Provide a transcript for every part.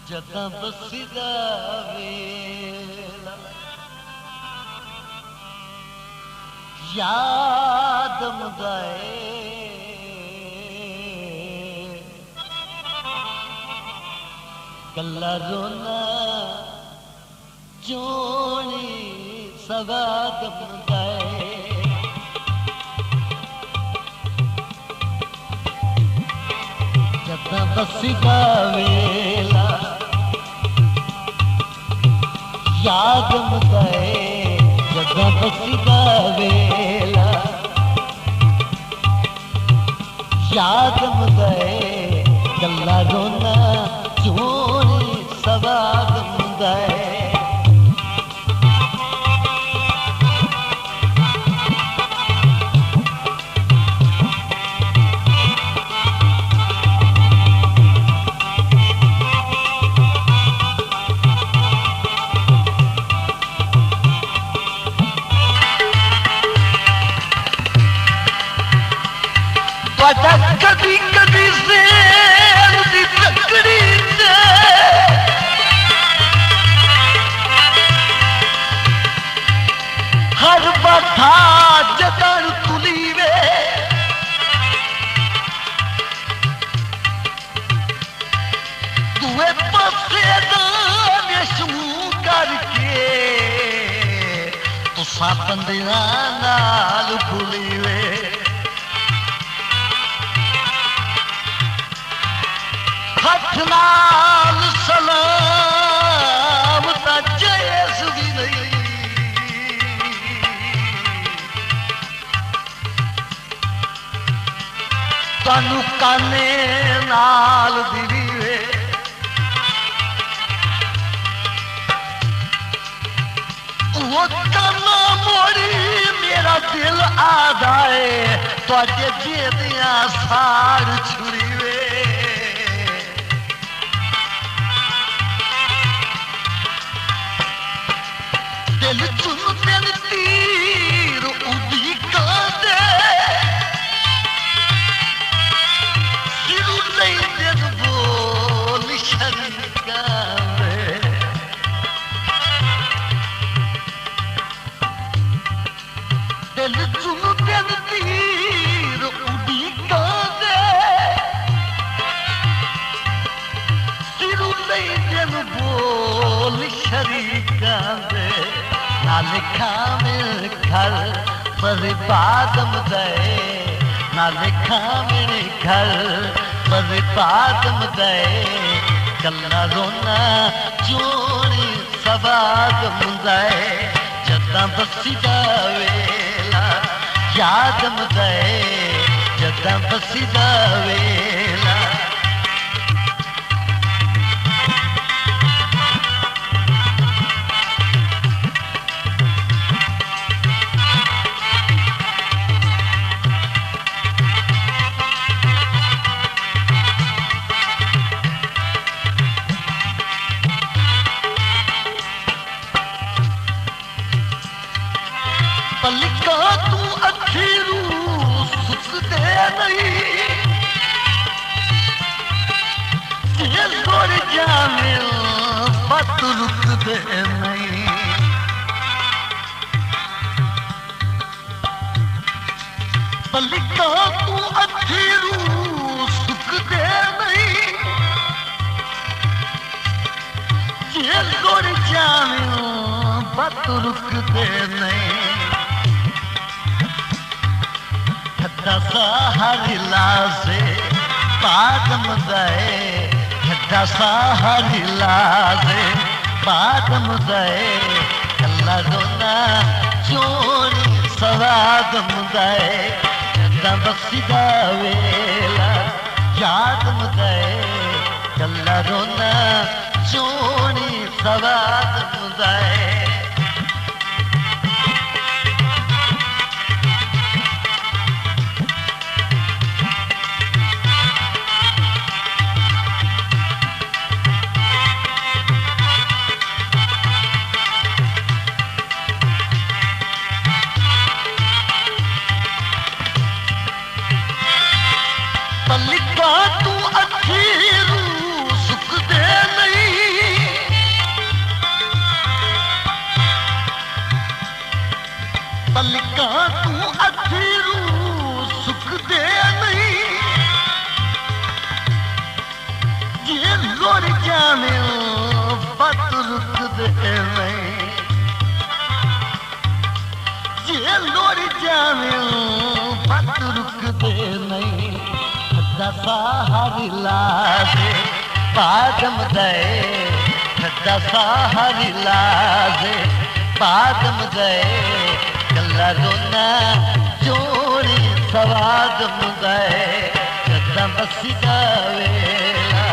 जदा बसीदा वेला याद मुदाए कल्ला रोना जोनी सवाद मुदाए जदा बसीदा वेला याद मुदाए जदा बसीदा वेला याद मुदाए गल्ला रोना चोरी सवाद मुदाए कदी कदी ज़ेल दी तकड़ी ते हर बथा जदन तुली वे दुए पासे दानिशमू करके तुसा बंदियां नाल भुली वे नाल सलाम जयस भी नहीं तानू काने नाल दिवे वो काना मोड़ी मेरा दिल आदाए तुझे जेदियां साड़ छुरी वे दिल चुन दिन तीर उदी कांदे सिरू नहीं दिन बोल शरीका दिल चुन दिन तीर उदी कांदे सिरू नहीं दिन बोल शरीका ना लिखा मेरे घर बर्बाद मुदाए ना लिखा मेरे घर बर्बाद मुदाए कल्ला रोना चोरी सवाद मुदाए जदा बसीदा वेला याद मुदाए जदा बसीदा वेला पलिका तू अखीरू सुख दे नहीं दिल गोर जाने बात रुक दे नहीं पलिका तू अखीरू सुख दे नहीं दिल गोर जाने बात रुक दे नहीं हरी लाजे बादम दे घटा सा हरी लाजे बादम दे कल्ला रोना चोरी सवादम दे घटा बसीदा वेला याद दे कल्ला रोना चोरी सवादम दे पलिका तू अखीरू सुख दे नहीं जे लोड़ जाने बात रुकदे नहीं जे लोड़ जाने बात रुकदे नहीं दसा हरी लाजे बादम दे दसा हरी लाजे बादम दे कल्ला रोना जोड़ी सवाद मुदे जदा बसी वेला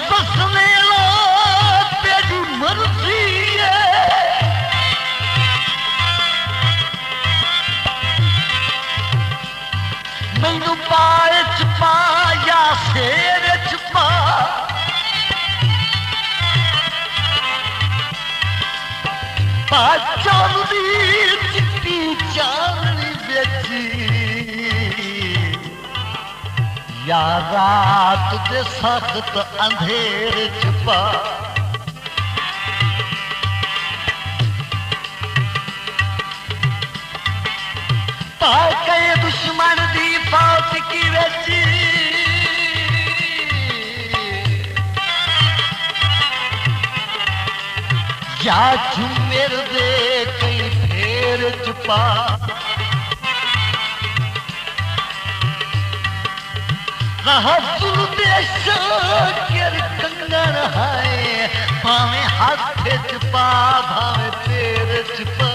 बसने लो तेरी मर्जी है मैनू पाए छुपा या शेर छुपा पाचों दी चिट्टी चांदनी बेची या रात दे सख्त अंधेर छुपा पाके दुश्मन दी फौज की बेची या झुमेर दे कई फेर छुपा हसुल देश केर कंगन है भावे हाथ छुपा भावे पैर छुपा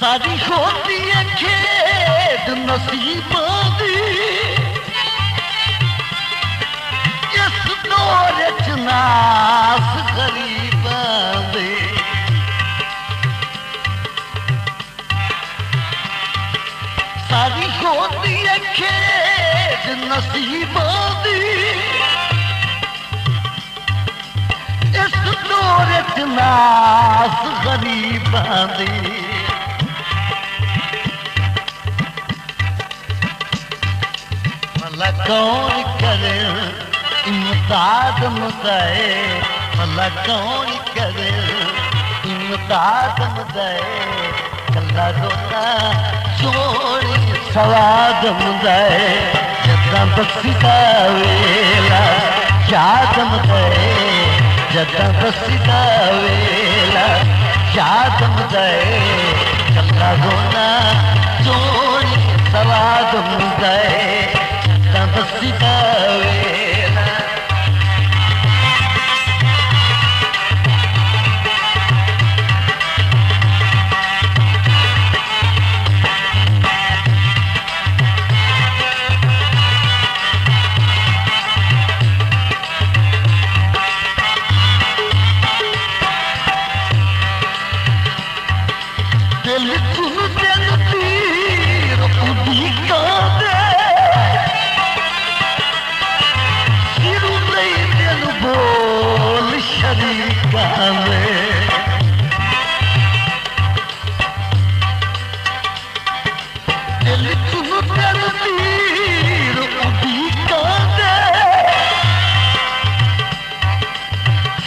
सारी होती है खेद नसीबों दी इस दौर च नास गरीबां दे सारी होती है खेद नसीबों दी इस दौर च नास गरीबां दी भला कौन करे इमदाद मुदाए भला कौन करे इमदाद मुदाए कल्ला रोना जोड़ी सवाद मुदाए जदा बसीदा वेला याद मुदाए जदा बसीदा वेला याद मुदाए कल्ला रोना जोड़ी सवाद मुदाए जदा बसीदा वेला दिल तुम दिल तीर उदी कांदे सिरू नहीं दिल बोल शरीका में दिल तुम दिल तीर उदी कांदे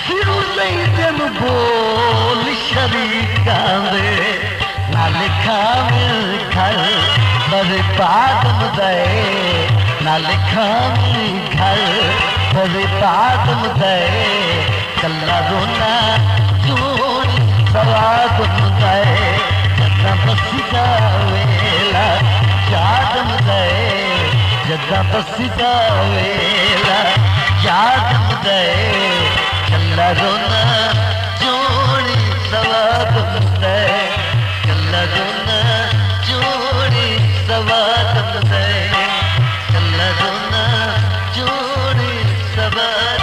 सिरू नहीं दिल बोल शरीका में लिखा घर बर्बाद मुदे ना लिखा घर बर्बाद मुदे कल्ला रोना जोड़ी सवाद मुदे जदा बसीदा वेला याद मुदे जदा बसीदा वेला याद मुदे कल्ला रोना जोड़ी सवाद मुदे कल्ला रोना जोड़ी सवाद मुदे कल्ला रोना जोड़ी सवाद